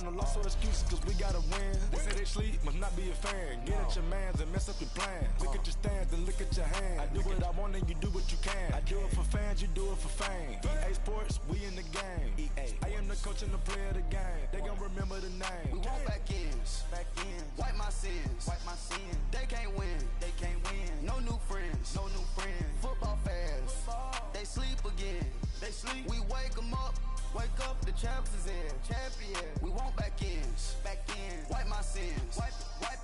no loss or excuses, cause we gotta win. They say they sleep, must not be a fan. Get at your mans and mess up your plans. Look at your stands and look at your hands. I do what I want and you do what you can. I do it for fans, you do it for fame. EA Sports, we in the game. I am the coach and the player of the game. They gon' remember the name. We want back ends. Wipe my sins. They can't win. No new friends. Football fans. They sleep again. We wake them up. Wake up, the champs is in. Champion. We want back ends. Wipe my sins. Wipe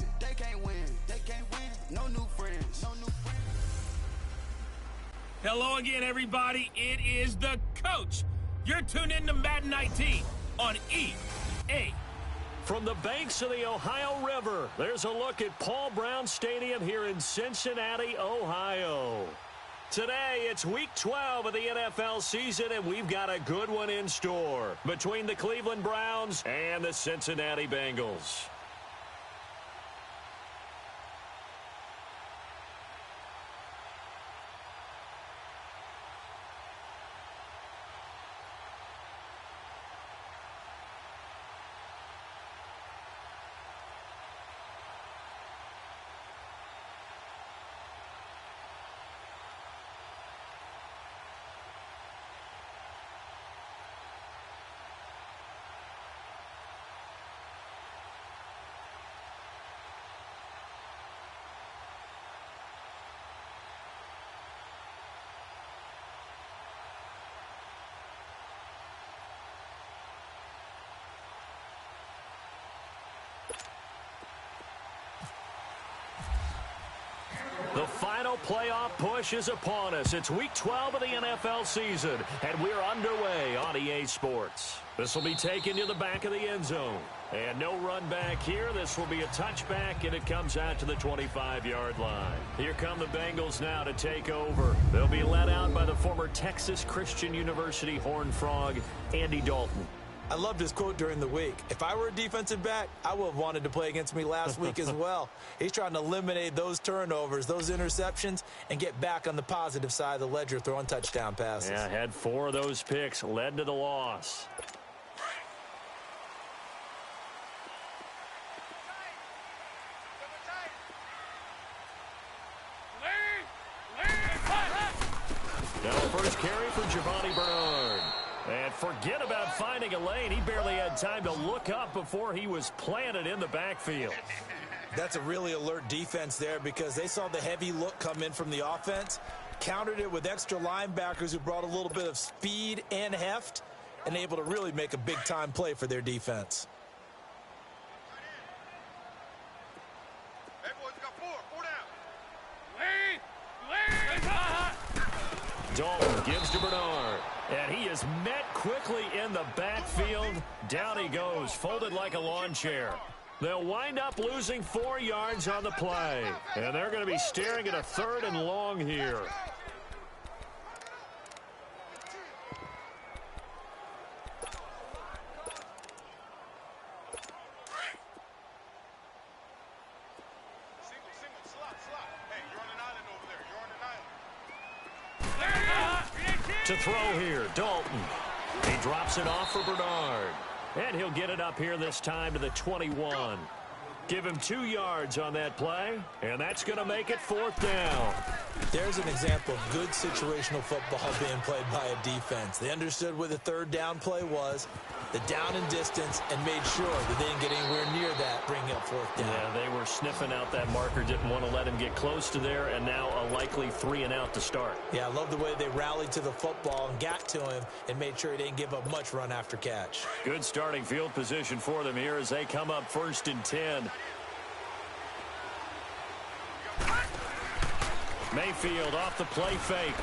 it. They can't win. No new friends. Hello again, everybody. It is the coach. You're tuned in to Madden 19 on EA. From the banks of the Ohio River, there's a look at Paul Brown Stadium here in Cincinnati, Ohio. Today, it's Week 12 of the NFL season, and we've got a good one in store between the Cleveland Browns and the Cincinnati Bengals. The final playoff push is upon us. It's Week 12 of the NFL season, and we're underway on EA Sports. This will be taken to the back of the end zone. And no run back here. This will be a touchback, and it comes out to the 25-yard line. Here come the Bengals now to take over. They'll be led out by the former Texas Christian University Horned Frog, Andy Dalton. I loved his quote during the week. If I were a defensive back, I would have wanted to play against me last week as well. He's trying to eliminate those turnovers, those interceptions, and get back on the positive side of the ledger throwing touchdown passes. Yeah, had 4 of those picks, led to the loss. Now first carry for Giovanni Bernard. And forget about finding a lane. He barely had time to look up before he was planted in the backfield. That's a really alert defense there because they saw the heavy look come in from the offense, countered it with extra linebackers who brought a little bit of speed and heft, and able to really make a big-time play for their defense. Hey, boys, got 4 down. Dalton gives to Bernard. And he is met quickly in the backfield. Down he goes, folded like a lawn chair. They'll wind up losing 4 yards on the play. And they're going to be staring at a 3rd and long here. Single, slot. Hey, you're on an island over there. You're on an island. To throw here, Dalton. He drops it off for Bernard. And he'll get it up here this time to the 21. Give him 2 yards on that play, and that's going to make it 4th down. There's an example of good situational football being played by a defense. They understood where the 3rd down play was, the down and distance, and made sure that they didn't get anywhere near that, bringing up 4th down. Yeah, they were sniffing out that marker, didn't want to let him get close to there, and now a likely 3 and out to start. Yeah, I love the way they rallied to the football and got to him and made sure he didn't give up much run after catch. Good starting field position for them here as they come up 1st and 10. Mayfield off the play fake.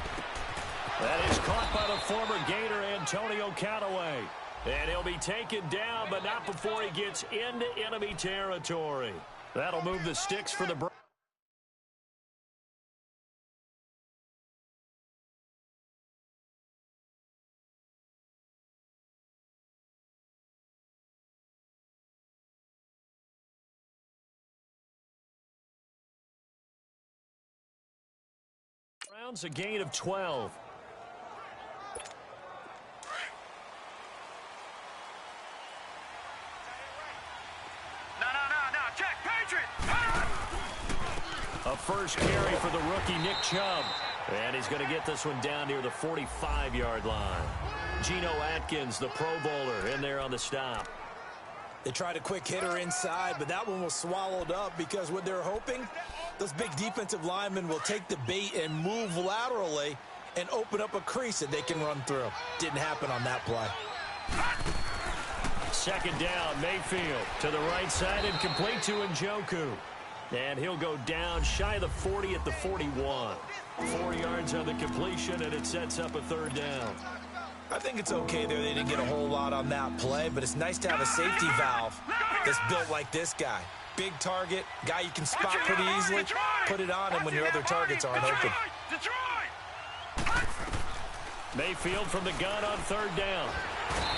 That is caught by the former Gator Antonio Callaway. And he'll be taken down, but not before he gets into enemy territory. That'll move the sticks for the Browns. Browns a gain of 12. A first carry for the rookie Nick Chubb. And he's going to get this one down near the 45-yard line. Geno Atkins, the Pro Bowler, in there on the stop. They tried a quick hitter inside, but that one was swallowed up because what they're hoping, those big defensive linemen will take the bait and move laterally and open up a crease that they can run through. Didn't happen on that play. Second down, Mayfield to the right side and complete to Njoku. And he'll go down shy of the 40 at the 41. 4 yards on the completion, and it sets up a third down. I think it's okay there. They didn't get a whole lot on that play, but it's nice to have a safety valve that's built like this guy. Big target, guy you can spot pretty easily. Put it on him when your other targets aren't open. Mayfield from the gun on third down.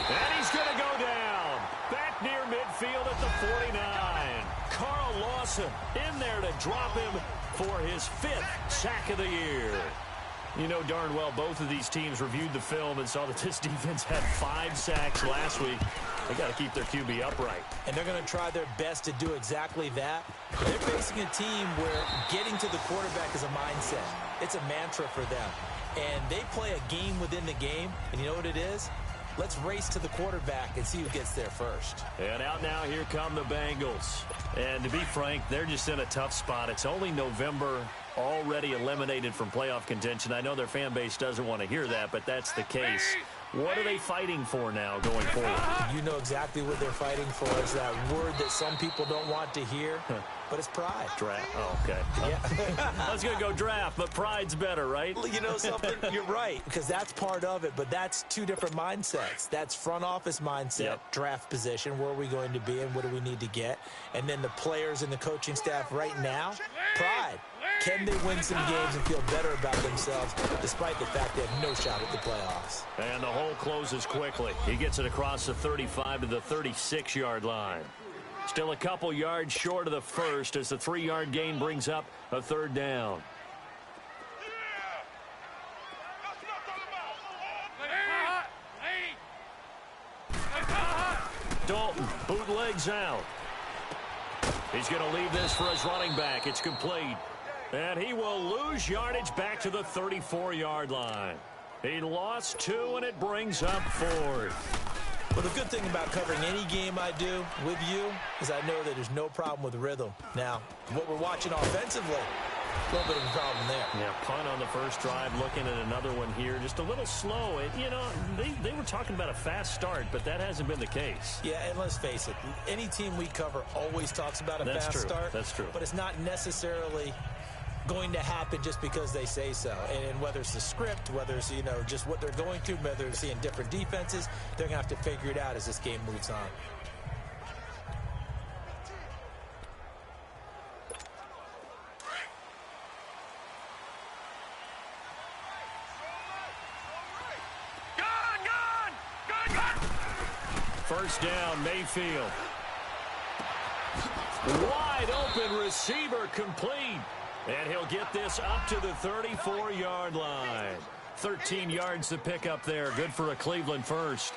And he's going to go down. Back near midfield at the 49. Carl Lawson in there to drop him for his 5th sack of the year. You know darn well both of these teams reviewed the film and saw that this defense had 5 sacks last week. They got to keep their QB upright. And they're going to try their best to do exactly that. They're facing a team where getting to the quarterback is a mindset. It's a mantra for them. And they play a game within the game. And you know what it is? Let's race to the quarterback and see who gets there first. And out now, here come the Bengals. And to be frank, they're just in a tough spot. It's only November, already eliminated from playoff contention. I know their fan base doesn't want to hear that, but that's the case. What are they fighting for now going forward? You know exactly what they're fighting for. Is that word that some people don't want to hear, but it's pride. Draft. Oh, okay. Yeah. I was going to go draft, but pride's better, right? Well, you know something? You're right, because that's part of it, but that's 2 different mindsets. That's front office mindset, draft position, where are we going to be and what do we need to get? And then the players and the coaching staff right now, pride. Can they win some games and feel better about themselves despite the fact they have no shot at the playoffs? And the hole closes quickly. He gets it across the 35 to the 36-yard line. Still a couple yards short of the first as the 3-yard gain brings up a third down. Dalton bootlegs out. He's going to leave this for his running back. It's complete. And he will lose yardage back to the 34-yard line. He lost 2, and it brings up 4th. Well, the good thing about covering any game I do with you is I know that there's no problem with rhythm. Now, what we're watching offensively, a little bit of a problem there. Yeah, punt on the first drive, looking at another one here. Just a little slow. You know, they were talking about a fast start, but that hasn't been the case. Yeah, and let's face it, any team we cover always talks about a fast start. That's true. But it's not necessarily going to happen just because they say so. And whether it's the script, whether it's, you know, just what they're going through, whether they're seeing different defenses, they're going to have to figure it out as this game moves on. First down, Mayfield. Wide open receiver complete. And he'll get this up to the 34-yard line. 13 yards to pick up there. Good for a Cleveland first.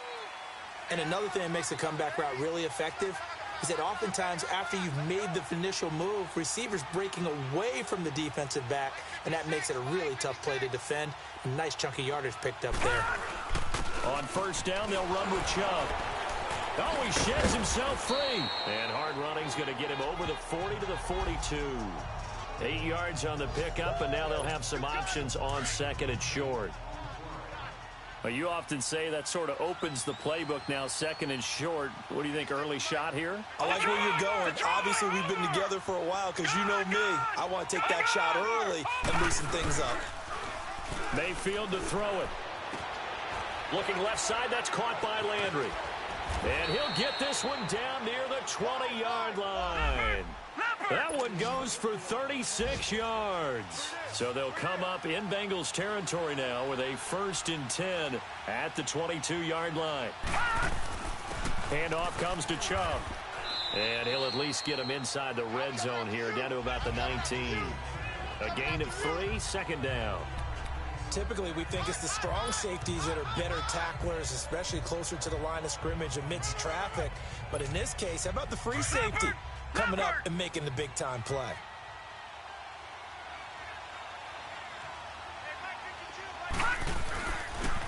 And another thing that makes the comeback route really effective is that oftentimes after you've made the initial move, receivers breaking away from the defensive back, and that makes it a really tough play to defend. A nice chunk of yardage picked up there. On first down, they'll run with Chubb. Oh, he sheds himself free. And hard running's going to get him over the 40 to the 42. 8 yards on the pickup, and now they'll have some options on second and short. Well, you often say that sort of opens the playbook now, second and short. What do you think, early shot here? I like where you're going. Obviously, we've been together for a while because you know me. I want to take that shot early and loosen things up. Mayfield to throw it. Looking left side, that's caught by Landry. And he'll get this one down near the 20-yard line. That one goes for 36 yards. So they'll come up in Bengals territory now with a 1st and 10 at the 22-yard line. Handoff comes to Chubb. And he'll at least get him inside the red zone here, down to about the 19. A gain of 3, second down. Typically, we think it's the strong safeties that are better tacklers, especially closer to the line of scrimmage amidst traffic. But in this case, how about the free safety coming up and making the big-time play?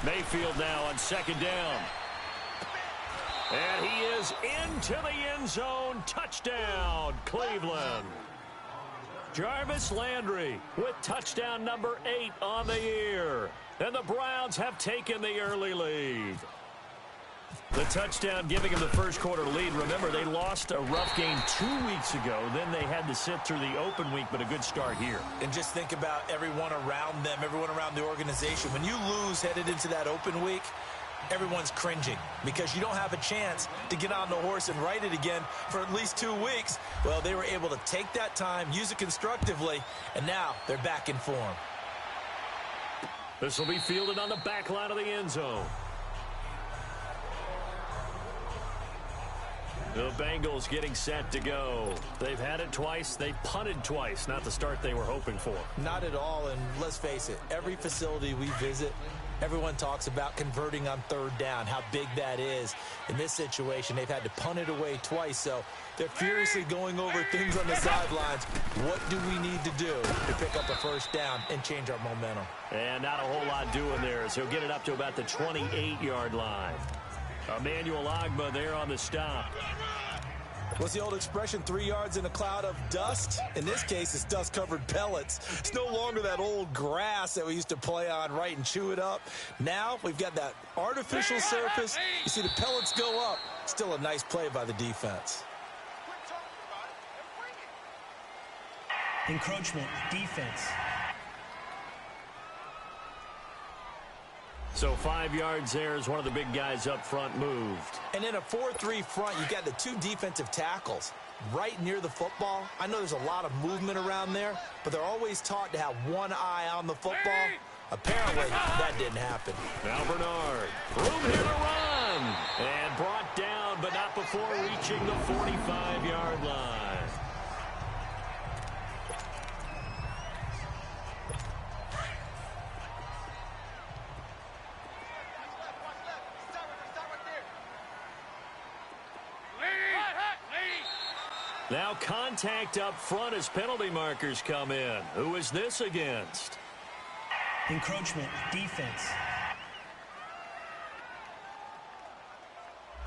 Mayfield now on second down. And he is into the end zone. Touchdown, Cleveland. Jarvis Landry with touchdown number 8 on the year. And the Browns have taken the early lead. The touchdown giving them the first quarter lead. Remember, they lost a rough game 2 weeks ago. Then they had to sit through the open week, but a good start here. And just think about everyone around them, everyone around the organization. When you lose headed into that open week, everyone's cringing because you don't have a chance to get on the horse and ride it again for at least 2 weeks. Well, they were able to take that time, use it constructively, and now they're back in form. This will be fielded on the back line of the end zone. The Bengals getting set to go. They've had it twice. They've punted twice. Not the start they were hoping for. Not at all, and let's face it, every facility we visit, everyone talks about converting on third down, how big that is. In this situation, they've had to punt it away twice, so they're furiously going over things on the sidelines. What do we need to do to pick up a first down and change our momentum? And not a whole lot doing there as he'll get it up to about the 28-yard line. Emmanuel Ogbah there on the stop. What's the old expression, 3 yards in a cloud of dust? In this case, it's dust-covered pellets. It's no longer that old grass that we used to play on, right, and chew it up. Now we've got that artificial surface. You see the pellets go up. Still a nice play by the defense. Encroachment, defense. So 5 yards there as one of the big guys up front moved. And in a 4-3 front, you got the 2 defensive tackles right near the football. I know there's a lot of movement around there, but they're always taught to have one eye on the football. Apparently, that didn't happen. Now Bernard, room here to run. And brought down, but not before reaching the 45-yard line. Now contact up front as penalty markers come in. Who is this against? Encroachment, defense.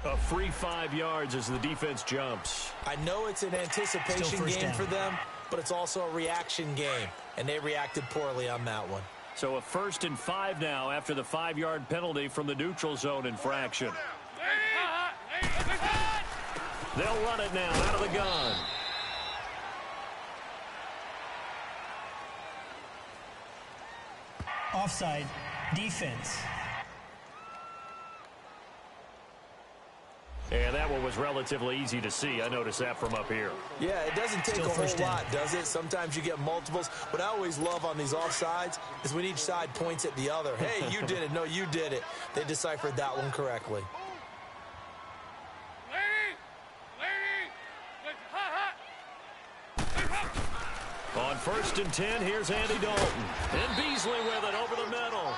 A free 5 yards as the defense jumps. I know it's an anticipation game down for them, but it's also a reaction game, and they reacted poorly on that one. So a 1st and 5 now after the 5-yard penalty from the neutral zone infraction. They'll run it now out of the gun. Offside, defense. And that one was relatively easy to see. I noticed that from up here. Yeah, it doesn't take Still a whole first down. lot, does it? Sometimes you get multiples. What I always love on these offsides is when each side points at the other. Hey, you did it. No, you did it. They deciphered that one correctly. On 1st and 10, here's Andy Dalton. And Beasley with it over the middle.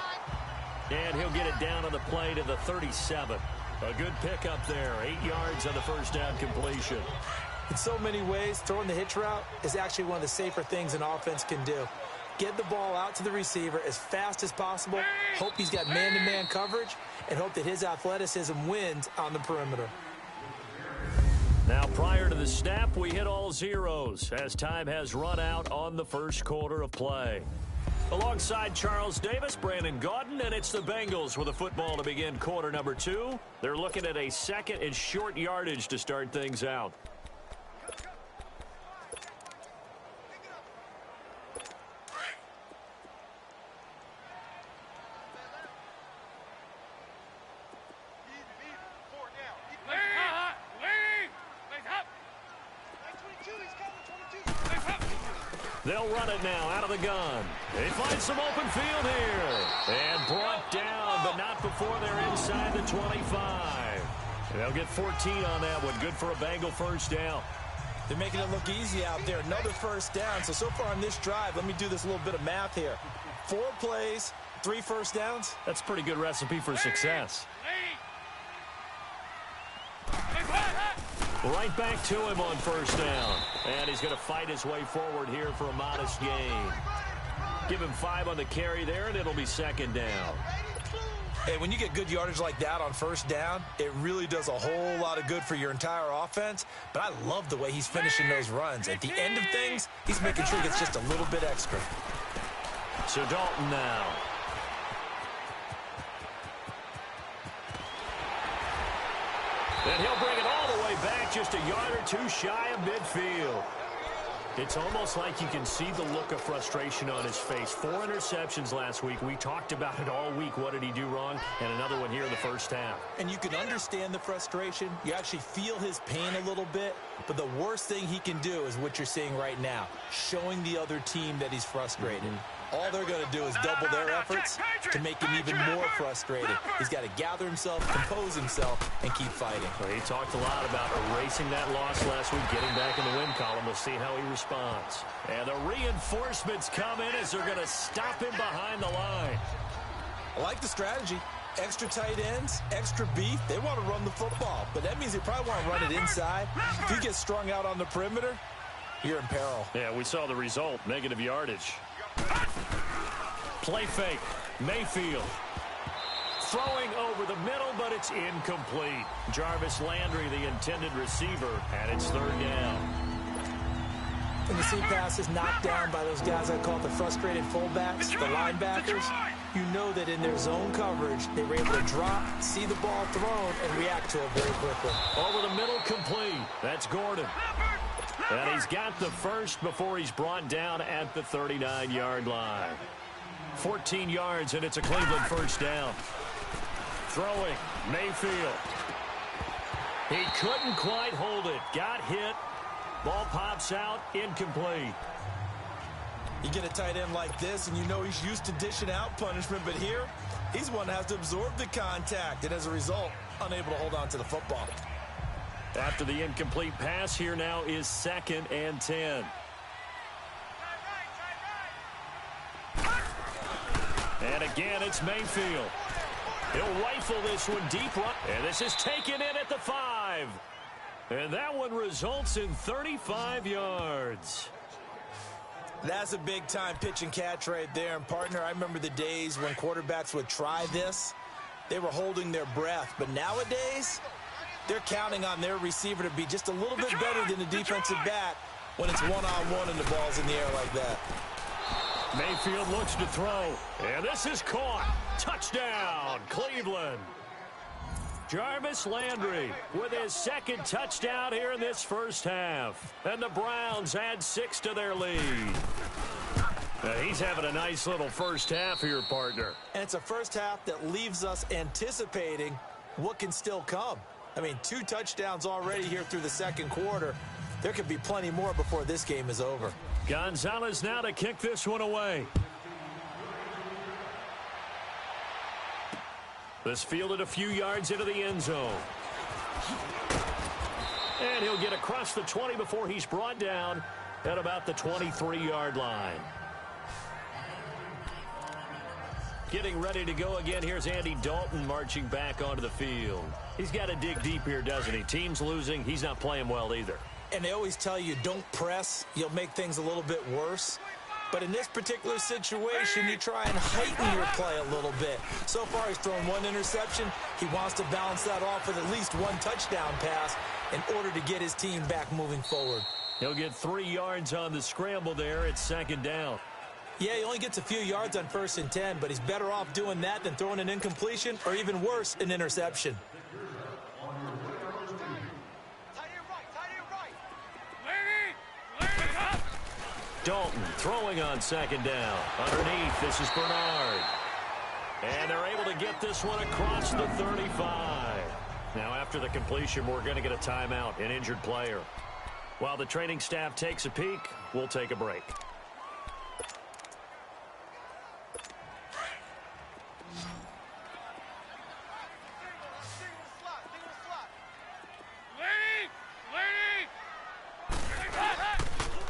And he'll get it down on the play to the 37. A good pickup there. 8 yards on the first down completion. In so many ways, throwing the hitch route is actually one of the safer things an offense can do. Get the ball out to the receiver as fast as possible, hope he's got man-to-man coverage, and hope that his athleticism wins on the perimeter. Now, prior to the snap, we hit all zeros as time has run out on the first quarter of play. Alongside Charles Davis, Brandon Gaudin, and it's the Bengals with a football to begin quarter number 2. They're looking at a 2nd and short yardage to start things out. They'll run it now out of the gun. They find some open field here. And brought down, but not before they're inside the 25. They'll get 14 on that one. Good for a Bengal first down. They're making it look easy out there. Another first down. So far on this drive, let me do this little bit of math here. 4 plays, 3 first downs. That's a pretty good recipe for success. Right back to him on first down. And he's going to fight his way forward here for a modest gain. Give him 5 on the carry there, and it'll be 2nd down. Hey, when you get good yardage like that on first down, it really does a whole lot of good for your entire offense. But I love the way he's finishing those runs. At the end of things, he's making sure he gets just a little bit extra. So Dalton now. And he'll bring it all the way back, just a yard or two shy of midfield. It's almost like you can see the look of frustration on his face. 4 interceptions last week. We talked about it all week. What did he do wrong? And another one here in the first half. And you can understand the frustration. You actually feel his pain a little bit. But the worst thing he can do is what you're seeing right now, showing the other team that he's frustrated. All they're going to do is double their efforts to make him even more frustrated. He's got to gather himself, compose himself, and keep fighting. Well, he talked a lot about erasing that loss last week, getting back in the win column. We'll see how he responds. And the reinforcements come in as they're going to stop him behind the line. I like the strategy. Extra tight ends, extra beef. They want to run the football, but that means they probably want to run it inside. If you get strung out on the perimeter, you're in peril. Yeah, we saw the result, negative yardage. Play fake, Mayfield. Throwing over the middle, but it's incomplete. Jarvis Landry, the intended receiver, and it's third down. When you see passes knocked down by those guys I call the frustrated fullbacks, the linebackers, you know that in their zone coverage, they were able to drop, see the ball thrown, and react to it very quickly. Over the middle, complete. That's Gordon. And he's got the first before he's brought down at the 39-yard line. 14 yards, and it's a Cleveland first down. Throwing, Mayfield. He couldn't quite hold it. Got hit. Ball pops out, incomplete. You get a tight end like this, and you know he's used to dishing out punishment, but here, he's one that has to absorb the contact, and as a result, unable to hold on to the football. After the incomplete pass, here now is 2nd and 10. And again, it's Mayfield. He'll rifle this one deep right. And this is taken in at the 5. And that one results in 35 yards. That's a big-time pitch and catch right there. And, partner, I remember the days when quarterbacks would try this. They were holding their breath. But nowadays, they're counting on their receiver to be just a little bit better than the defensive back when it's one-on-one and the ball's in the air like that. Mayfield looks to throw. And this is caught. Touchdown, Cleveland. Jarvis Landry with his 2nd touchdown here in this first half. And the Browns add 6 to their lead. He's having a nice little first half here, partner. And it's a first half that leaves us anticipating what can still come. I mean, 2 touchdowns already here through the second quarter. There could be plenty more before this game is over. Gonzalez now to kick this one away. This fielded a few yards into the end zone. And he'll get across the 20 before he's brought down at about the 23-yard line. Getting ready to go again. Here's Andy Dalton marching back onto the field. He's got to dig deep here, doesn't he? Team's losing. He's not playing well either. And they always tell you, don't press. You'll make things a little bit worse. But in this particular situation, you try and heighten your play a little bit. So far, he's thrown 1 interception. He wants to balance that off with at least 1 touchdown pass in order to get his team back moving forward. He'll get 3 yards on the scramble there. It's 2nd down. Yeah, he only gets a few yards on 1st and 10, but he's better off doing that than throwing an incompletion or even worse, an interception. Dalton throwing on 2nd down. Underneath, this is Bernard. And they're able to get this one across the 35. Now, after the completion, we're going to get a timeout, an injured player. While the training staff takes a peek, we'll take a break.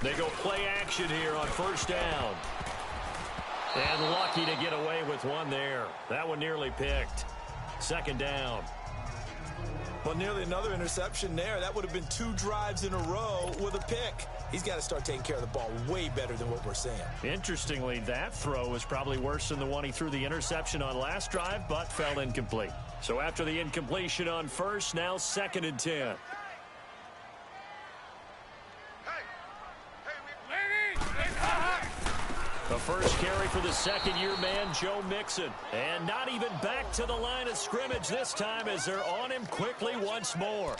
They go play action here on 1st down. And lucky to get away with one there. That one nearly picked. 2nd down. Well, nearly another interception there. That would have been 2 drives in a row with a pick. He's got to start taking care of the ball way better than what we're seeing. Interestingly, that throw was probably worse than the one he threw the interception on last drive, but fell incomplete. So after the incompletion on first, now 2nd and 10. The first carry for the second-year man, Joe Mixon. And not even back to the line of scrimmage this time as they're on him quickly once more.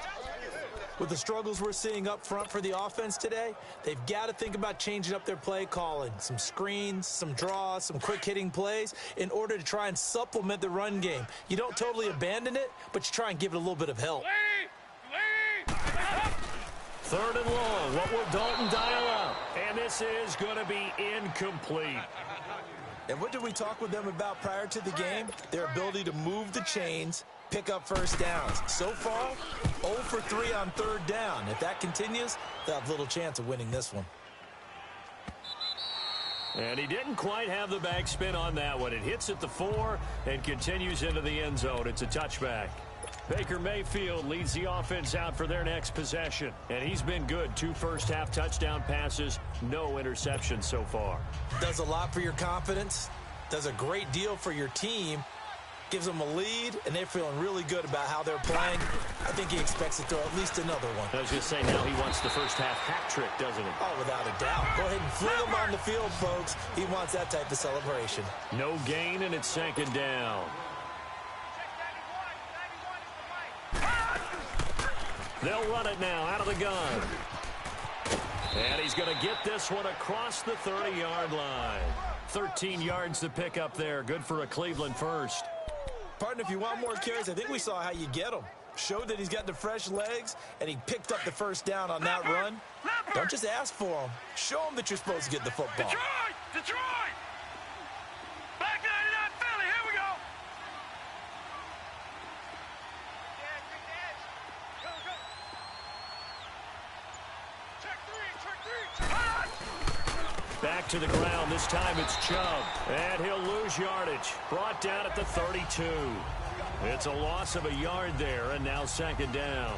With the struggles we're seeing up front for the offense today, they've got to think about changing up their play calling. Some screens, some draws, some quick-hitting plays in order to try and supplement the run game. You don't totally abandon it, but you try and give it a little bit of help. 3rd and long. What will Dalton dial up? And this is going to be incomplete. And what did we talk with them about prior to the game? Their ability to move the chains, pick up first downs. So far, 0 for 3 on 3rd down. If that continues, they'll have little chance of winning this one. And he didn't quite have the backspin on that one. It hits at the 4 and continues into the end zone. It's a touchback. Baker Mayfield leads the offense out for their next possession. And he's been good. 2 first-half touchdown passes, no interceptions so far. Does a lot for your confidence. Does a great deal for your team. Gives them a lead, and they're feeling really good about how they're playing. I think he expects to throw at least another one. I was going to say, now he wants the first-half hat trick, doesn't he? Oh, without a doubt. Go ahead and fling him on the field, folks. He wants that type of celebration. No gain, and it's 2nd down. They'll run it now out of the gun. And he's going to get this one across the 30-yard line. 13 yards to pick up there. Good for a Cleveland first. Partner, if you want more carries, I think we saw how you get them. Showed that he's got the fresh legs, and he picked up the first down on that run. Don't just ask for them. Show them that you're supposed to get the football. Detroit! Back 99 Philly, here we go! Back to the ground. This time it's Chubb. And he'll lose yardage. Brought down at the 32. It's a loss of a yard there, and now 2nd down.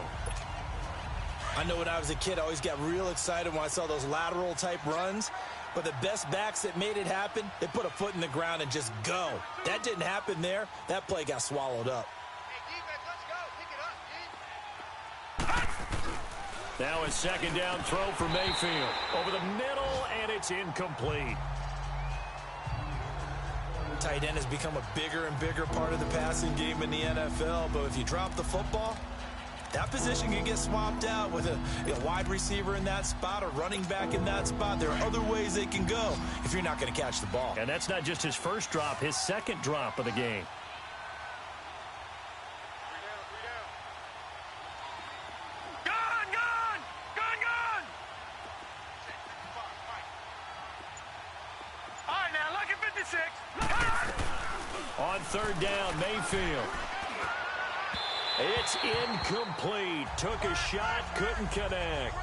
I know when I was a kid, I always got real excited when I saw those lateral-type runs. But the best backs that made it happen, they put a foot in the ground and just go. That didn't happen there. That play got swallowed up. Hey, defense, let's go. Pick it up, D. Now a 2nd down throw for Mayfield. Over the middle, and it's incomplete. Tight end has become a bigger and bigger part of the passing game in the NFL. But if you drop the football, that position can get swapped out with a wide receiver in that spot, a running back in that spot. There are other ways they can go if you're not going to catch the ball. And that's not just his first drop, his 2nd drop of the game. On 3rd down, Mayfield. It's incomplete. Took a shot, couldn't connect.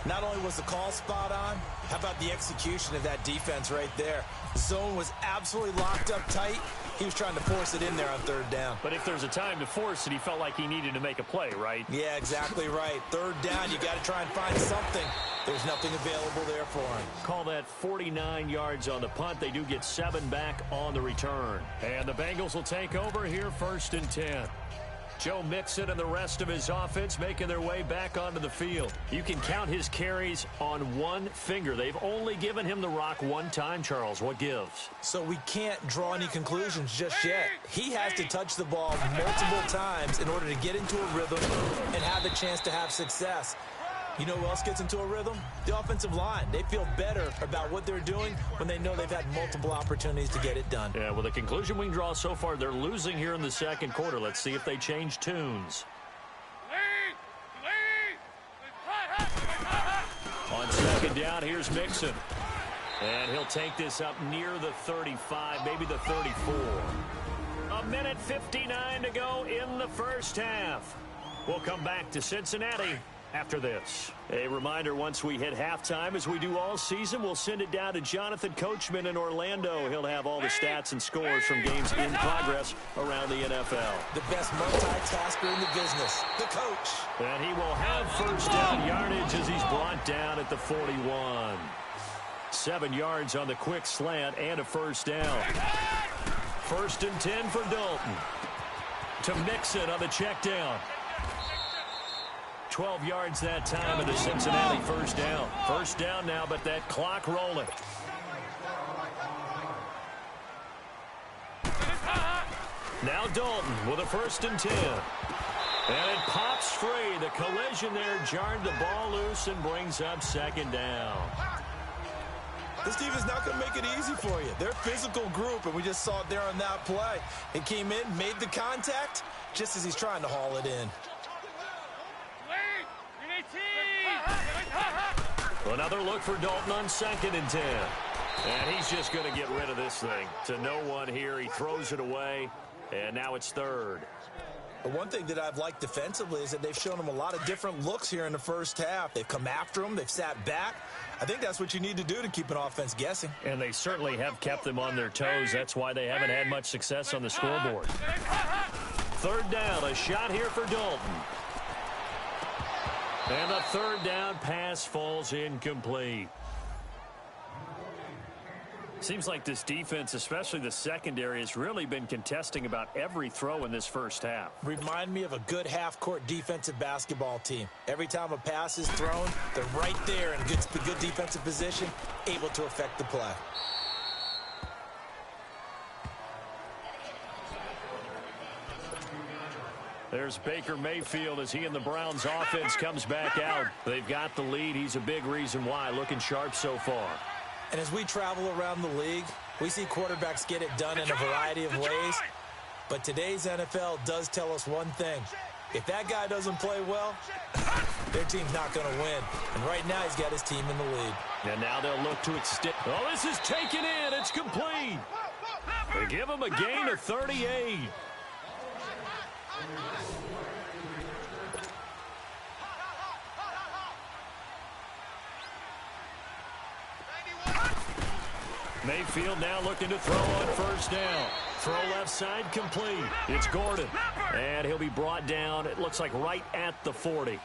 Not only was the call spot on, how about the execution of that defense right there? The zone was absolutely locked up tight. He was trying to force it in there on 3rd down. But if there's a time to force it, he felt like he needed to make a play, right? Yeah, exactly right. 3rd down, you got to try and find something. There's nothing available there for him. Call that 49 yards on the punt. They do get 7 back on the return. And the Bengals will take over here 1st and 10. Joe Mixon and the rest of his offense making their way back onto the field. You can count his carries on one finger. They've only given him the rock one time, Charles. What gives? So we can't draw any conclusions just yet. He has to touch the ball multiple times in order to get into a rhythm and have a chance to have success. You know who else gets into a rhythm? The offensive line. They feel better about what they're doing when they know they've had multiple opportunities to get it done. Yeah, well, the conclusion we can draw so far, they're losing here in the 2nd quarter. Let's see if they change tunes. On 2nd down, here's Mixon. And he'll take this up near the 35, maybe the 34. 1:59 to go in the first half. We'll come back to Cincinnati after this. A reminder, once we hit halftime, as we do all season, we'll send it down to Jonathan Coachman in Orlando. He'll have all the stats and scores from games in progress around the NFL. The best multitasker in the business, the coach. And he will have first down yardage as he's brought down at the 41. 7 yards on the quick slant and a first down. 1st and 10 for Dalton. To Mixon on the check down. 12 yards that time in the Cincinnati first down. First down now, but that clock rolling. Now Dalton with a 1st and 10. And it pops free. The collision there jarred the ball loose and brings up 2nd down. This team is not going to make it easy for you. They're a physical group, and we just saw it there on that play. He came in, made the contact, just as he's trying to haul it in. Another look for Dalton on 2nd and 10. And he's just going to get rid of this thing. To no one here. He throws it away, and now it's 3rd. But one thing that I've liked defensively is that they've shown him a lot of different looks here in the first half. They've come after him. They've sat back. I think that's what you need to do to keep an offense guessing. And they certainly have kept them on their toes. That's why they haven't had much success on the scoreboard. 3rd down, a shot here for Dalton. And the 3rd down pass falls incomplete. Seems like this defense, especially the secondary, has really been contesting about every throw in this first half. Remind me of a good half-court defensive basketball team. Every time a pass is thrown, they're right there in good defensive position, able to affect the play. There's Baker Mayfield as he and the Browns offense comes back out. They've got the lead. He's a big reason why. Looking sharp so far. And as we travel around the league, we see quarterbacks get it done in a variety of ways. But today's NFL does tell us one thing. If that guy doesn't play well, their team's not going to win. And right now he's got his team in the lead. And now they'll look to extend. Oh, this is taken in. It's complete. They give him a gain of 38. Mayfield now looking to throw on first down. Throw left side complete. It's Gordon. And he'll be brought down, it looks like right at the 40.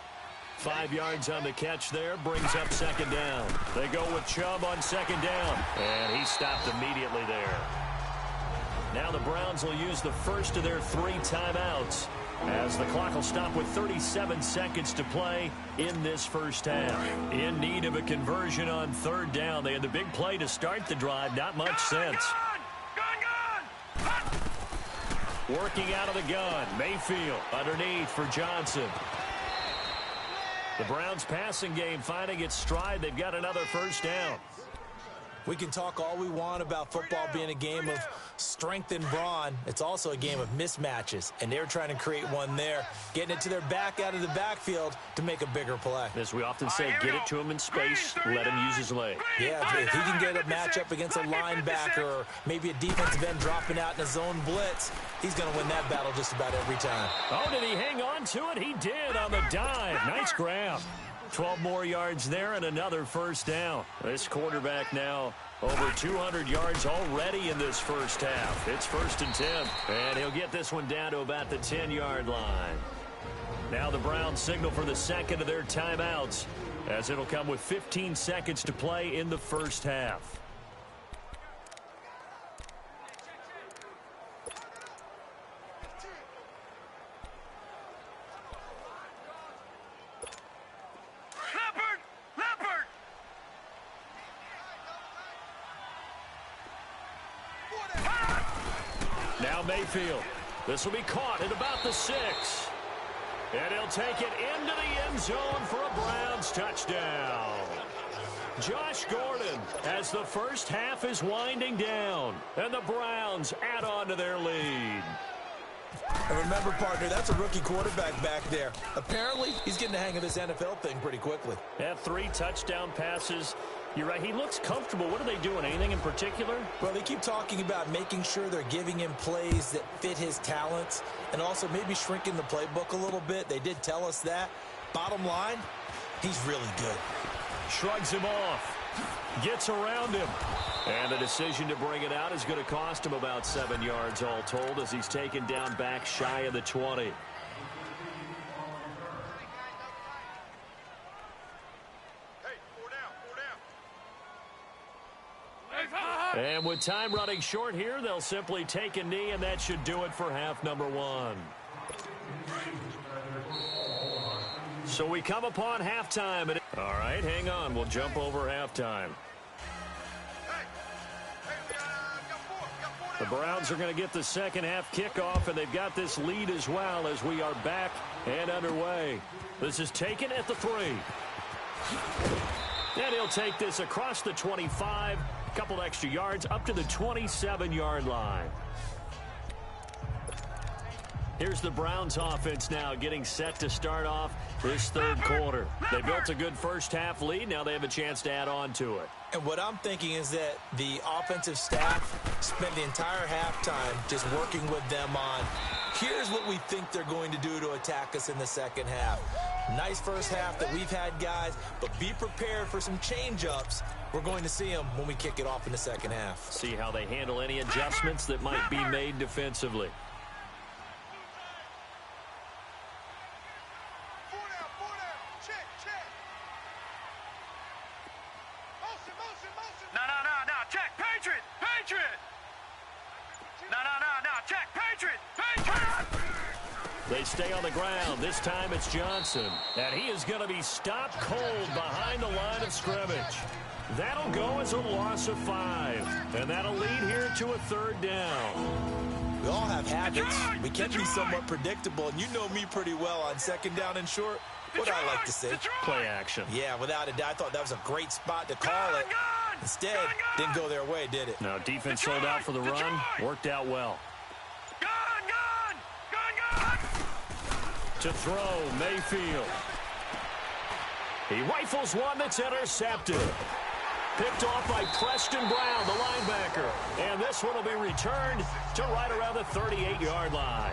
5 yards on the catch there, brings up 2nd down. They go with Chubb on 2nd down. And he stopped immediately there. Now the Browns will use the first of their 3 timeouts, as the clock will stop with 37 seconds to play in this first half. In need of a conversion on 3rd down. They had the big play to start the drive. Not much sense. Working out of the gun. Mayfield underneath for Johnson. The Browns passing game finding its stride. They've got another first down. We can talk all we want about football being a game of strength and brawn. It's also a game of mismatches, and they're trying to create one there, getting it to their back out of the backfield to make a bigger play. As we often say, get it to him in space, let him use his leg. Yeah, if he can get a matchup against a linebacker or maybe a defensive end dropping out in a zone blitz, he's going to win that battle just about every time. Oh, did he hang on to it? He did on the dive. Nice grab. 12 more yards there and another first down. This quarterback now over 200 yards already in this first half. It's 1st and 10. And he'll get this one down to about the 10-yard line. Now the Browns signal for the second of their timeouts, as it'll come with 15 seconds to play in the first half. Now Mayfield. This will be caught at about the 6. And he'll take it into the end zone for a Browns touchdown. Josh Gordon, as the first half is winding down, and the Browns add on to their lead. And remember, partner, that's a rookie quarterback back there. Apparently, he's getting the hang of this NFL thing pretty quickly. Yeah, 3 touchdown passes. You're right, he looks comfortable. What are they doing? Anything in particular? Well, they keep talking about making sure they're giving him plays that fit his talents and also maybe shrinking the playbook a little bit. They did tell us that. Bottom line, He's really good. Shrugs him off. Gets around him. And the decision to bring it out is going to cost him about 7 yards all told as he's taken down back shy of the 20. And with time running short here, they'll simply take a knee, and that should do it for half number 1. So we come upon halftime. All right, hang on. We'll jump over halftime. The Browns are going to get the second half kickoff, and they've got this lead as well as we are back and underway. This is taken at the 3. And he'll take this across the 25, a couple extra yards, up to the 27-yard line. Here's the Browns offense now getting set to start off this third quarter. They built a good first half lead. Now they have a chance to add on to it. And what I'm thinking is that the offensive staff spent the entire halftime just working with them on, here's what we think they're going to do to attack us in the second half. Nice first half that we've had, guys, but be prepared for some change-ups. We're going to see them when we kick it off in the second half. See how they handle any adjustments that might be made defensively. They stay on the ground. This time it's Johnson. And he is going to be stopped cold behind the line of scrimmage. That'll go as a loss of 5. And that'll lead here to a third down. We all have habits. We can be somewhat predictable. And you know me pretty well on second down and short. What I like to say? Play action. Yeah, without a doubt. I thought that was a great spot to call it. Instead, didn't go their way, did it? No, defense sold out for the run. Worked out well. To throw, Mayfield. He rifles one that's intercepted. Picked off by Preston Brown, the linebacker. And this one will be returned to right around the 38-yard line.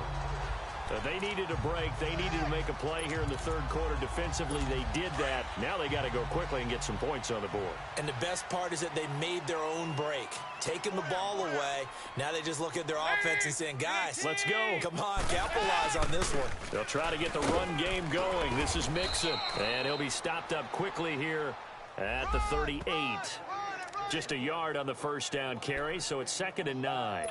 They needed a break. They needed to make a play here in the third quarter. Defensively, they did that. Now they got to go quickly and get some points on the board. And the best part is that they made their own break. Taking the ball away. Now they just look at their offense and saying, guys, let's go. Come on, capitalize on this one. They'll try to get the run game going. This is Mixon. And he'll be stopped up quickly here at the 38. Just a yard on the first down carry, so it's 2nd and 9.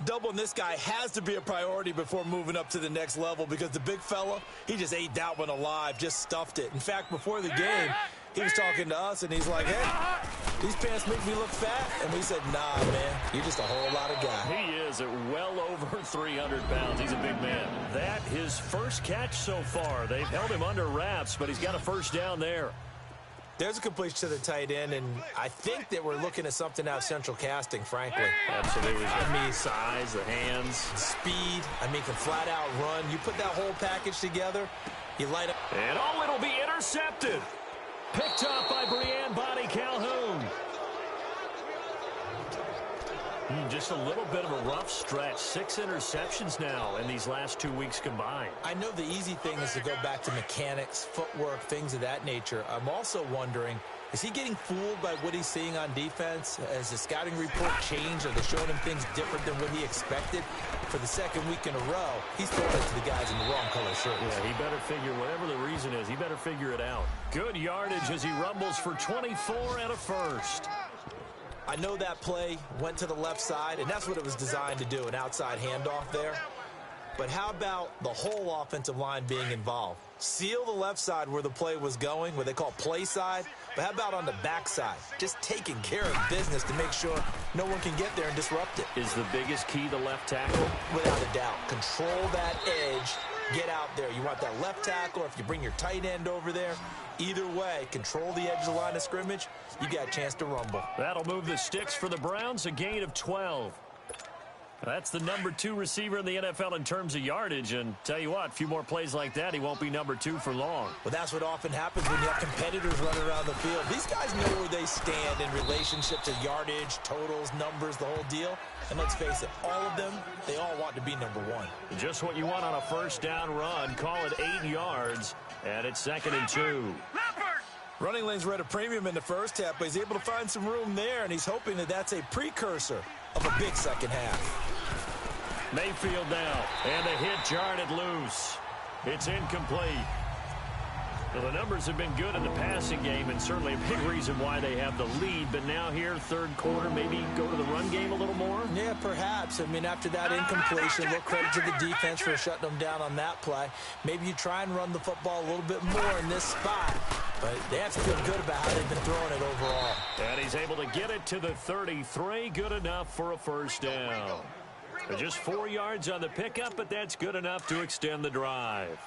Doubling this guy has to be a priority before moving up to the next level because the big fella, he just ate that one alive, just stuffed it. In fact, before the game, he was talking to us, and he's like, hey, these pants make me look fat. And we said, nah, man, you're just a whole lot of guy. He is at well over 300 pounds. He's a big man. That his first catch so far. They've held him under wraps, but he's got a first down there. There's a completion to the tight end, and I think that we're looking at something out of central casting, frankly. Absolutely. I mean, size, the hands. Speed. I mean, can flat out run. You put that whole package together, you light up. And oh, it'll be intercepted. Picked up by Breanne Bonnie Calhoun. Just a little bit of a rough stretch. 6 interceptions now in these last 2 weeks combined. I know the easy thing is to go back to mechanics, footwork, things of that nature. I'm also wondering, is he getting fooled by what he's seeing on defense? Has the scouting report changed? Are they showing him things different than what he expected? For the second week in a row, he's throwing it to the guys in the wrong color shirts. Yeah, he better figure, whatever the reason is, he better figure it out. Good yardage as he rumbles for 24 and a first. I know that play went to the left side, and that's what it was designed to do, an outside handoff there. But how about the whole offensive line being involved? Seal the left side where the play was going, what they call play side. But how about on the back side? Just taking care of business to make sure no one can get there and disrupt it. Is the biggest key the left tackle? Without a doubt. Control that edge. Get out there. You want that left tackle, or if you bring your tight end over there, either way, control the edge of the line of scrimmage, you got a chance to rumble. That'll move the sticks for the Browns, a gain of 12. That's the number 2 receiver in the NFL in terms of yardage, and tell you what, a few more plays like that, he won't be number 2 for long. Well, that's what often happens when you have competitors running around the field. These guys know where they stand in relationship to yardage, totals, numbers, the whole deal. And let's face it, all of them, they all want to be number 1. Just what you want on a first down run. Call it 8 yards, and it's 2nd and 2. Running lanes were at a premium in the first half, but he's able to find some room there, and he's hoping that that's a precursor of a big second half. Mayfield now, and the hit jarred it loose. It's incomplete. Well, the numbers have been good in the passing game, and certainly a big reason why they have the lead. But now here, third quarter, maybe go to the run game a little more? Yeah, perhaps. I mean, after that incompletion, a little credit to the defense for shutting them down on that play. Maybe you try and run the football a little bit more in this spot. But they have to feel good about how they've been throwing it overall. And he's able to get it to the 33. Good enough for a first down. Just 4 yards on the pickup, but that's good enough to extend the drive.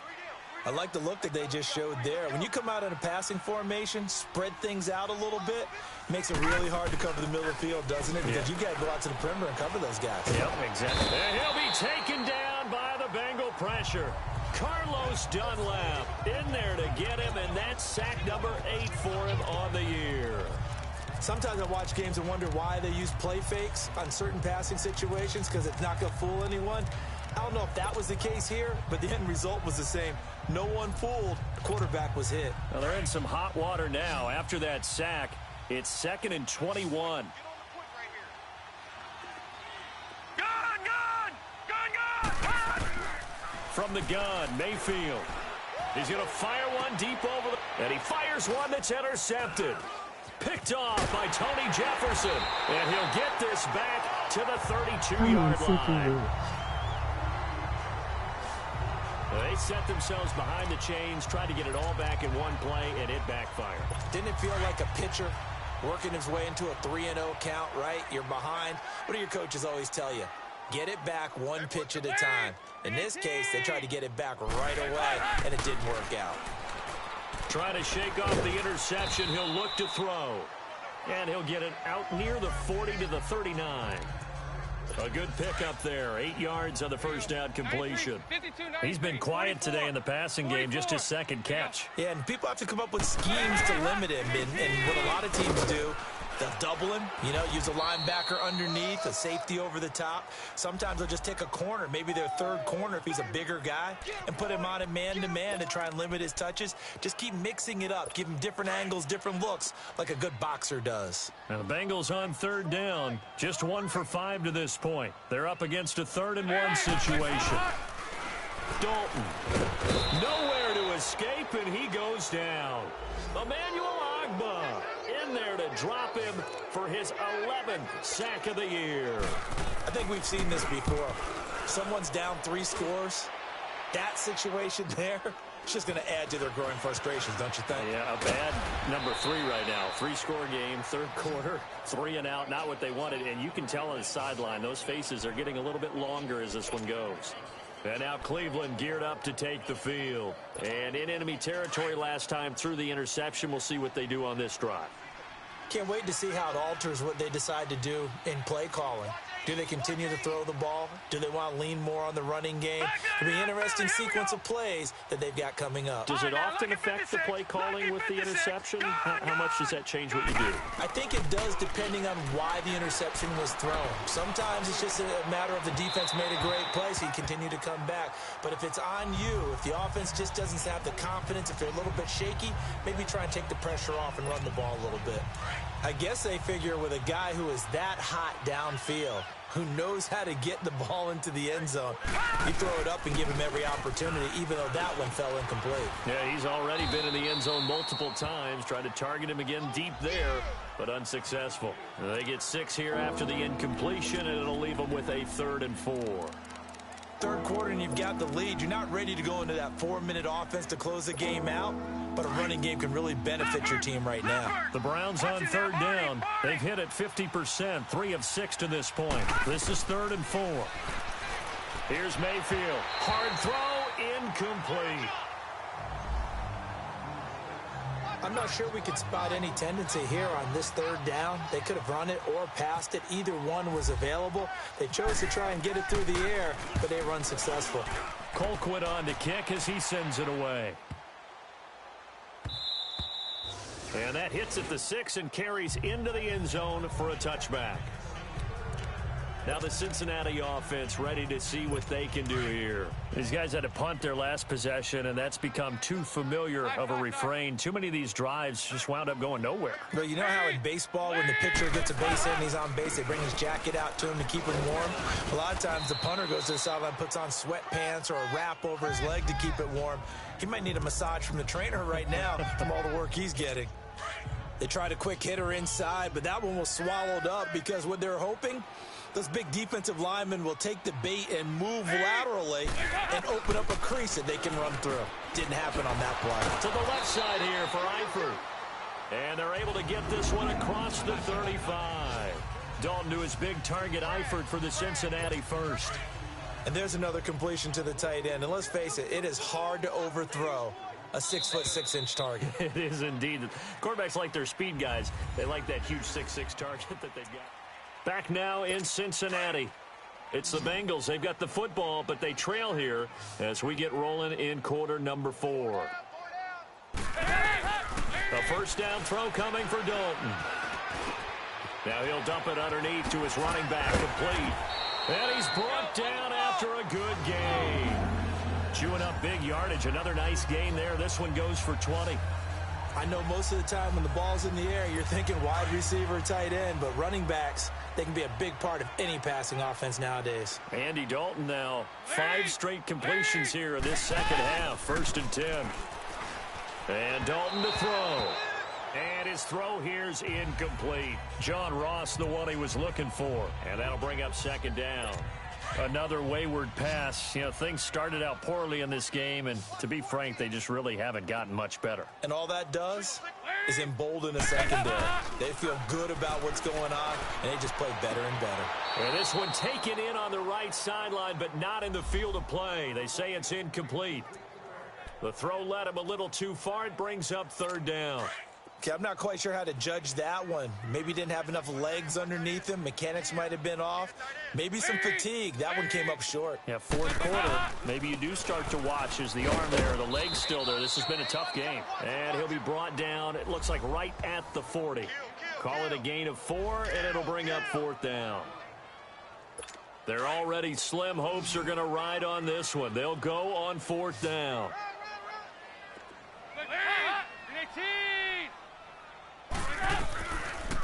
I like the look that they just showed there. When you come out in a passing formation, spread things out a little bit, makes it really hard to cover the middle of the field, doesn't it? Because you got to go out to the perimeter and cover those guys. Yep, exactly. And he'll be taken down by the Bengal pressure. Carlos Dunlap in there to get him, and that's sack number 8 for him on the year. Sometimes I watch games and wonder why they use play fakes on certain passing situations, because it's not going to fool anyone. I don't know if that was the case here, but the end result was the same. No one fooled. The quarterback was hit. Well, they're in some hot water now. After that sack, it's 2nd and 21. Gun! From the gun, Mayfield. He's going to fire one deep over the... And he fires one that's intercepted. Picked off by Tony Jefferson. And he'll get this back to the 32-yard line. They set themselves behind the chains, tried to get it all back in one play, and it backfired. Didn't it feel like a pitcher working his way into a 3-0 count, right? You're behind. What do your coaches always tell you? Get it back one pitch at a time. In this case, they tried to get it back right away, and it didn't work out. Trying to shake off the interception. He'll look to throw. And he'll get it out near the 40 to the 39. A good pickup there. 8 yards on the first down completion. He's been quiet today in the passing game, just his second catch. Yeah, and people have to come up with schemes to limit him. And what a lot of teams do, they'll double him, you know, use a linebacker underneath, a safety over the top. Sometimes they'll just take a corner, maybe their third corner if he's a bigger guy, and put him on a man-to-man to try and limit his touches. Just keep mixing it up, give him different angles, different looks, like a good boxer does. Now the Bengals on third down, just 1 for 5 to this point. They're up against a 3rd-and-1 situation. Dalton, nowhere to escape, and he goes down. Emmanuel Ogbah in there to drop him for his 11th sack of the year. I think we've seen this before. Someone's down 3 scores. That situation there, it's just going to add to their growing frustrations, don't you think? Yeah, a bad number 3 right now. 3-score game, third quarter, 3 and out, not what they wanted. And you can tell on the sideline, those faces are getting a little bit longer as this one goes. And now Cleveland geared up to take the field. And in enemy territory last time through the interception. We'll see what they do on this drive. Can't wait to see how it alters what they decide to do in play calling. Do they continue to throw the ball? Do they want to lean more on the running game? It'll be an interesting sequence of plays that they've got coming up. Does it often affect the play calling with the interception? How much does that change what you do? I think it does, depending on why the interception was thrown. Sometimes it's just a matter of the defense made a great play, so you continue to come back. But if it's on you, if the offense just doesn't have the confidence, if they're a little bit shaky, maybe try and take the pressure off and run the ball a little bit. I guess they figure with a guy who is that hot downfield, who knows how to get the ball into the end zone, you throw it up and give him every opportunity, even though that one fell incomplete. Yeah, he's already been in the end zone multiple times, trying to target him again deep there, but unsuccessful. They get 6 here after the incompletion, and it'll leave them with a 3rd and 4. Third quarter and you've got the lead. You're not ready to go into that 4-minute offense to close the game out, but a running game can really benefit your team right now. The Browns on third down. They've hit it 50%, 3 of 6 to this point. This is 3rd and 4. Here's Mayfield. Hard throw, incomplete. I'm not sure we could spot any tendency here on this 3rd down. They could have run it or passed it. Either one was available. They chose to try and get it through the air, but they were unsuccessful. Colquitt on to kick as he sends it away. And that hits at the 6 and carries into the end zone for a touchback. Now the Cincinnati offense ready to see what they can do here. These guys had to punt their last possession, and that's become too familiar of a refrain. Too many of these drives just wound up going nowhere. But you know how in baseball, when the pitcher gets a base hit and he's on base, they bring his jacket out to him to keep him warm? A lot of times the punter goes to the sideline, puts on sweatpants or a wrap over his leg to keep it warm. He might need a massage from the trainer right now from all the work he's getting. They tried a quick hitter inside, but that one was swallowed up because what they're hoping, those big defensive linemen will take the bait and move laterally and open up a crease that they can run through. Didn't happen on that play. To the left side here for Eifert. And they're able to get this one across the 35. Dalton to his big target, Eifert, for the Cincinnati first. And there's another completion to the tight end. And let's face it, it is hard to overthrow a 6'6" target. It is indeed. Quarterbacks like their speed guys. They like that huge 6'6" target that they've got. Back now in Cincinnati. It's the Bengals. They've got the football, but they trail here as we get rolling in quarter number 4. A first down throw coming for Dalton. Now he'll dump it underneath to his running back, complete. And he's brought down after a good game. Chewing up big yardage. Another nice gain there. This one goes for 20. I know most of the time when the ball's in the air, you're thinking wide receiver, tight end, but running backs, they can be a big part of any passing offense nowadays. Andy Dalton now. 5 straight completions here in this second half. 1st and 10. And Dalton to throw. And his throw here's incomplete. John Ross, the one he was looking for. And that'll bring up 2nd down. Another wayward pass. You know, things started out poorly in this game, and to be frank, they just really haven't gotten much better. And all that does is embolden a secondary. They feel good about what's going on, and they just play better and better. And this one taken in on the right sideline, but not in the field of play. They say it's incomplete. The throw led him a little too far. It brings up 3rd down. Okay, I'm not quite sure how to judge that one. Maybe didn't have enough legs underneath him. Mechanics might have been off. Maybe some fatigue. That one came up short. Yeah, 4th quarter. Maybe you do start to watch as the arm there, the leg's still there. This has been a tough game. And he'll be brought down, it looks like right at the 40. Call it a gain of 4, and it'll bring up 4th down. Their already slim hopes are going to ride on this one. They'll go on 4th down.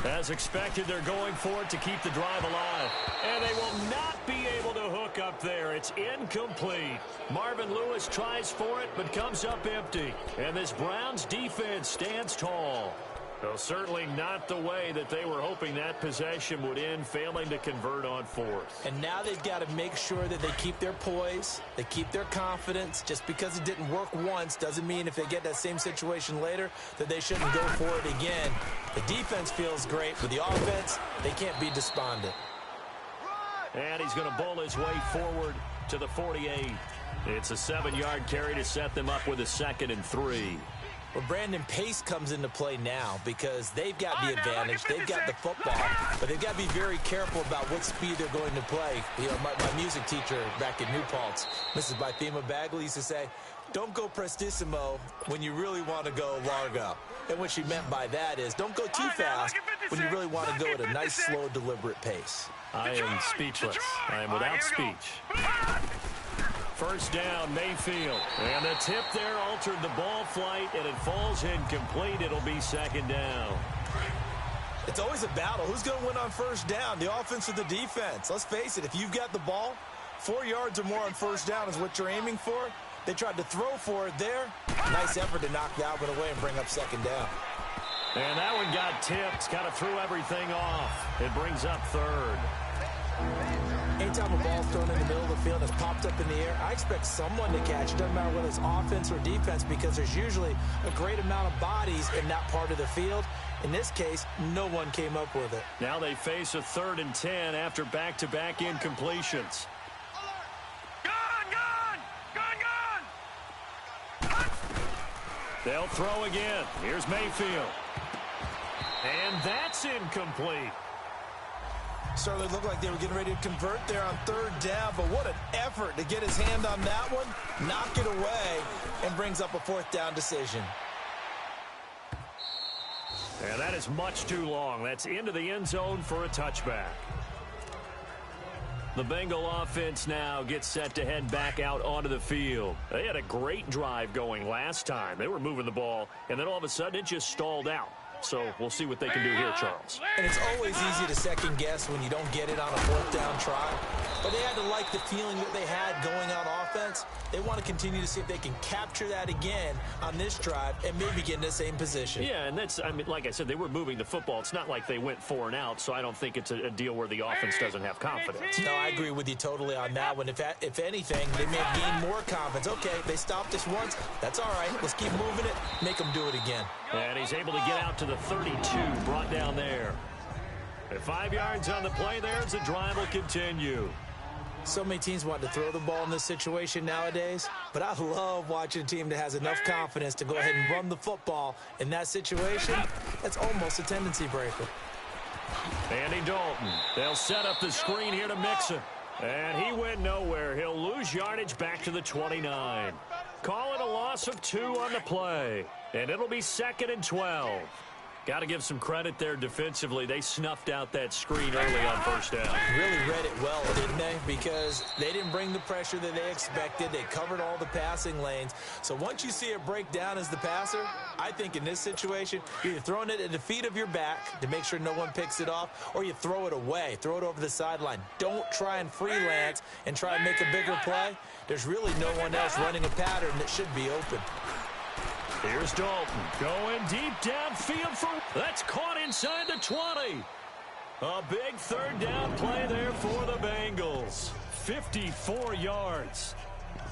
As expected, they're going for it to keep the drive alive. And they will not be able to hook up there. It's incomplete. Marvin Lewis tries for it, but comes up empty. And this Browns defense stands tall. Well, certainly not the way that they were hoping that possession would end, failing to convert on 4th. And now they've got to make sure that they keep their poise, they keep their confidence. Just because it didn't work once doesn't mean if they get that same situation later that they shouldn't go for it again. The defense feels great, but the offense, they can't be despondent. And he's going to bowl his way forward to the 48. It's a 7-yard carry to set them up with a 2nd and 3. Well, Brandon, pace comes into play now because they've got the advantage. They've got the football, but they've got to be very careful about what speed they're going to play. You know, my music teacher back in New Paltz, Mrs. Bythema Bagley, used to say, don't go prestissimo when you really want to go largo. And what she meant by that is don't go too fast when you really want to go at a nice, slow, deliberate pace. I am speechless. I am without speech. 1st down, Mayfield. And the tip there altered the ball flight, and it falls incomplete. It'll be 2nd down. It's always a battle. Who's going to win on 1st down, the offense or the defense? Let's face it, if you've got the ball, 4 yards or more on 1st down is what you're aiming for. They tried to throw for it there. Nice effort to knock that one away and bring up 2nd down. And that one got tipped, kind of threw everything off. It brings up 3rd. Anytime a ball's thrown in the middle of the field and it's popped up in the air, I expect someone to catch it. Doesn't matter whether it's offense or defense, because there's usually a great amount of bodies in that part of the field. In this case, no one came up with it. Now they face a 3rd and 10 after back-to-back incompletions. They'll throw again. Here's Mayfield. And that's incomplete. Certainly looked like they were getting ready to convert there on 3rd down, but what an effort to get his hand on that one, knock it away, and brings up a 4th down decision. And that is much too long. That's into the end zone for a touchback. The Bengal offense now gets set to head back out onto the field. They had a great drive going last time. They were moving the ball, and then all of a sudden it just stalled out. So we'll see what they can do here, Charles. And it's always easy to second guess when you don't get it on a fourth down try. But they had to like the feeling that they had going on offense. They want to continue to see if they can capture that again on this drive and maybe get in the same position. Yeah, and that's, I mean, like I said, they were moving the football. It's not like they went 4 and out, so I don't think it's a deal where the offense doesn't have confidence. No, I agree with you totally on that one. If anything, they may have gained more confidence. Okay, they stopped us once. That's all right. Let's keep moving it. Make them do it again. And he's able to get out to the 32, brought down there. And 5 yards on the play there as the drive will continue. So many teams want to throw the ball in this situation nowadays, but I love watching a team that has enough confidence to go ahead and run the football in that situation. That's almost a tendency breaker. Andy Dalton. They'll set up the screen here to Mixon. And he went nowhere. He'll lose yardage back to the 29. Call it a loss of 2 on the play. And it'll be 2nd and 12. Got to give some credit there defensively. They snuffed out that screen early on first down. Really read it well, didn't they? Because they didn't bring the pressure that they expected. They covered all the passing lanes. So once you see it break down as the passer, I think in this situation, you're either throwing it at the feet of your back to make sure no one picks it off, or you throw it away. Throw it over the sideline. Don't try and freelance and try and make a bigger play. There's really no one else running a pattern that should be open. Here's Dalton going deep downfield for... That's caught inside the 20. A big 3rd down play there for the Bengals. 54 yards.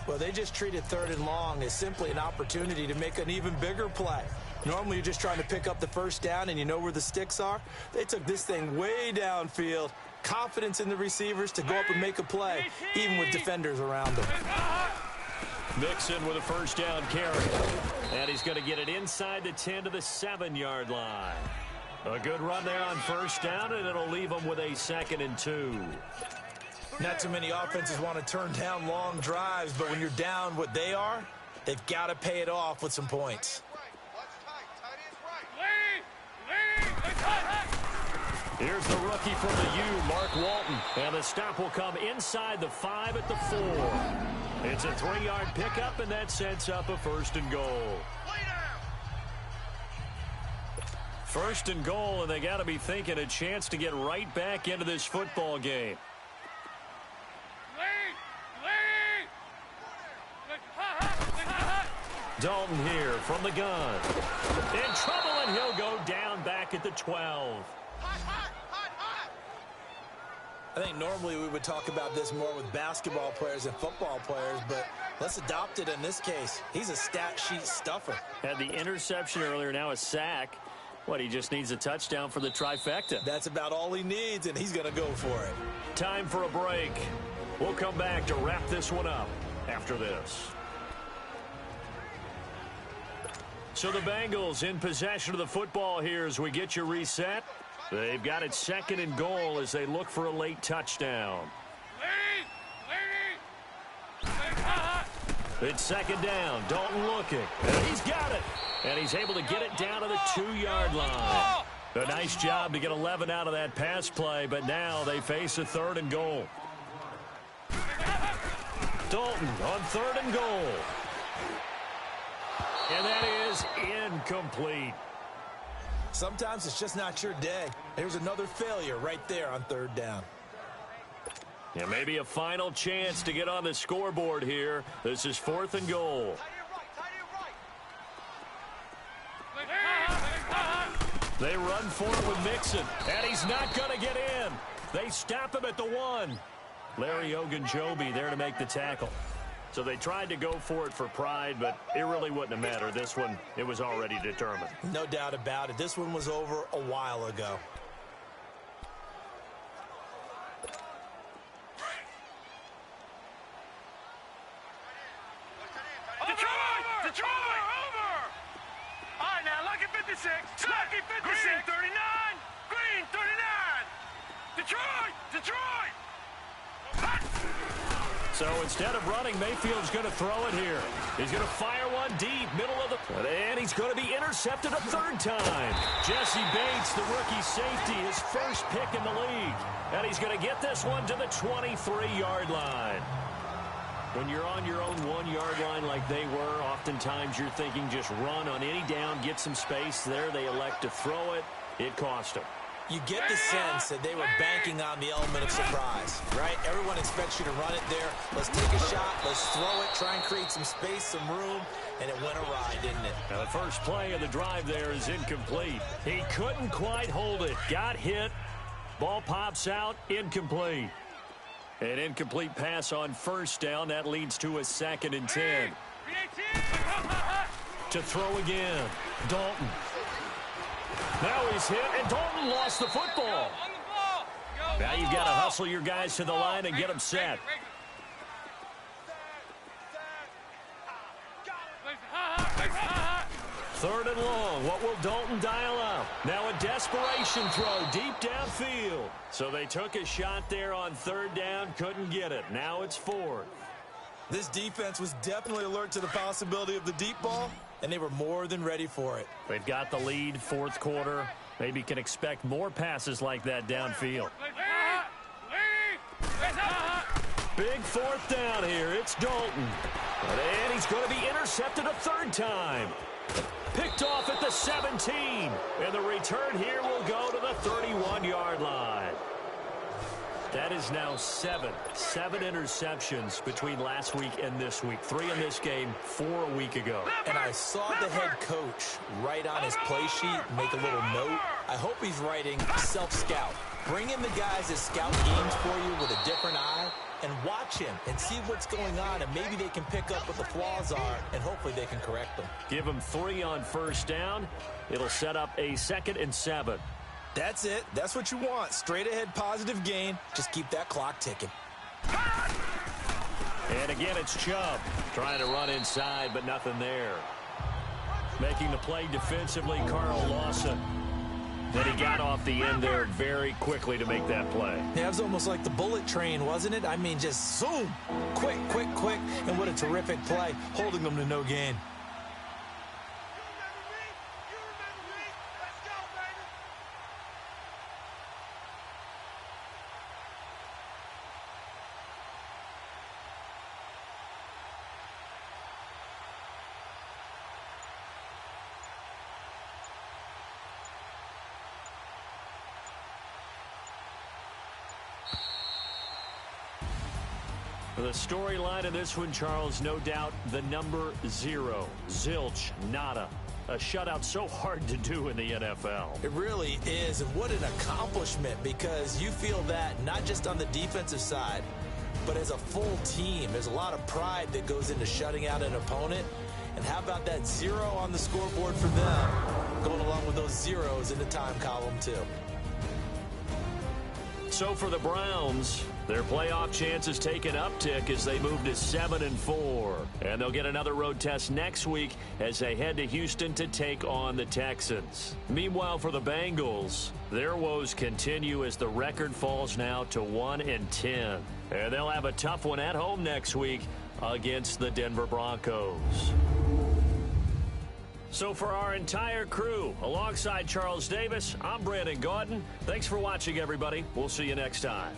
Well, they just treated 3rd and long as simply an opportunity to make an even bigger play. Normally, you're just trying to pick up the first down and you know where the sticks are. They took this thing way downfield. Confidence in the receivers to go up and make a play, even with defenders around them. Mixon with a first down carry. And he's going to get it inside the 10 to the 7-yard line. A good run there on first down, and it'll leave them with a 2nd and 2. Not too many offenses want to turn down long drives, but when you're down what they are, they've got to pay it off with some points. Here's the rookie from the U, Mark Walton. And the stop will come inside the 5 at the 4. It's a 3-yard pickup, and that sets up a 1st and goal. 1st and goal, and they got to be thinking a chance to get right back into this football game. Dalton here from the gun. In trouble, and he'll go down back at the 12. I think normally we would talk about this more with basketball players and football players, but let's adopt it in this case. He's a stat sheet stuffer. Had the interception earlier, now a sack. What, he just needs a touchdown for the trifecta. That's about all he needs, and he's going to go for it. Time for a break. We'll come back to wrap this one up after this. So the Bengals in possession of the football here as we get you reset. They've got it 2nd and goal as they look for a late touchdown. It's 2nd down. Dalton looking. And he's got it. And he's able to get it down to the 2-yard line. A nice job to get 11 out of that pass play, but now they face a 3rd and goal. Dalton on 3rd and goal. And that is incomplete. Sometimes it's just not your day. There's another failure right there on 3rd down. Yeah, maybe a final chance to get on the scoreboard here. This is 4th and goal. They run for it with Mixon, and he's not going to get in. They stop him at the 1. Larry Ogunjobi there to make the tackle. So they tried to go for it for pride, but it really wouldn't have mattered. This one, it was already determined. No doubt about it. This one was over a while ago. Detroit! Over! All right, now, Lucky 56. Lucky 56. Green 39. Green 39. Detroit! Detroit! So instead of running, Mayfield's going to throw it here. He's going to fire one deep, middle of the... And he's going to be intercepted a third time. Jesse Bates, the rookie safety, his first pick in the league. And he's going to get this one to the 23-yard line. When you're on your own 1-yard line like they were, oftentimes you're thinking just run on any down, get some space. There they elect to throw it. It cost them. You get the sense that they were banking on the element of surprise, right? Everyone expects you to run it there. Let's take a shot. Let's throw it. Try and create some space, some room. And it went awry, didn't it? Now the first play of the drive there is incomplete. He couldn't quite hold it. Got hit. Ball pops out. Incomplete. An incomplete pass on first down. That leads to a 2nd and 10. To throw again. Dalton. Now he's hit, and Dalton lost the football. Now you've got to hustle your guys to the line and get them set. Third and long. What will Dalton dial up? Now a desperation throw deep downfield. So they took a shot there on 3rd down, couldn't get it. Now it's 4th. This defense was definitely alert to the possibility of the deep ball, and they were more than ready for it. They've got the lead, 4th quarter. Maybe can expect more passes like that downfield. Big 4th down here. It's Dalton. And he's going to be intercepted a 3rd time. Picked off at the 17. And the return here will go to the 31-yard line. That is now 7 interceptions between last week and this week. 3 in this game, 4 a week ago. And I saw the head coach write on his play sheet, make a little note. I hope he's writing self-scout. Bring in the guys that scout games for you with a different eye and watch him and see what's going on, and maybe they can pick up what the flaws are, and hopefully they can correct them. Give him 3 on first down. It'll set up a 2nd and 7. That's it. That's what you want. Straight ahead, positive gain. Just keep that clock ticking. And again, it's Chubb trying to run inside, but nothing there. Making the play defensively, Carl Lawson. Then he got off the end there very quickly to make that play. Yeah, it was almost like the bullet train, wasn't it? I mean, just zoom. Quick, quick, quick. And what a terrific play, holding them to no gain. The storyline of this one, Charles, no doubt the number 0. Zilch, nada. A shutout so hard to do in the NFL. It really is, and what an accomplishment, because you feel that not just on the defensive side, but as a full team. There's a lot of pride that goes into shutting out an opponent. And how about that 0 on the scoreboard for them, going along with those zeros in the time column, too. So for the Browns, their playoff chances take an uptick as they move to 7-4. And they'll get another road test next week as they head to Houston to take on the Texans. Meanwhile, for the Bengals, their woes continue as the record falls now to 1-10. And they'll have a tough one at home next week against the Denver Broncos. So for our entire crew, alongside Charles Davis, I'm Brandon Gaudin. Thanks for watching, everybody. We'll see you next time.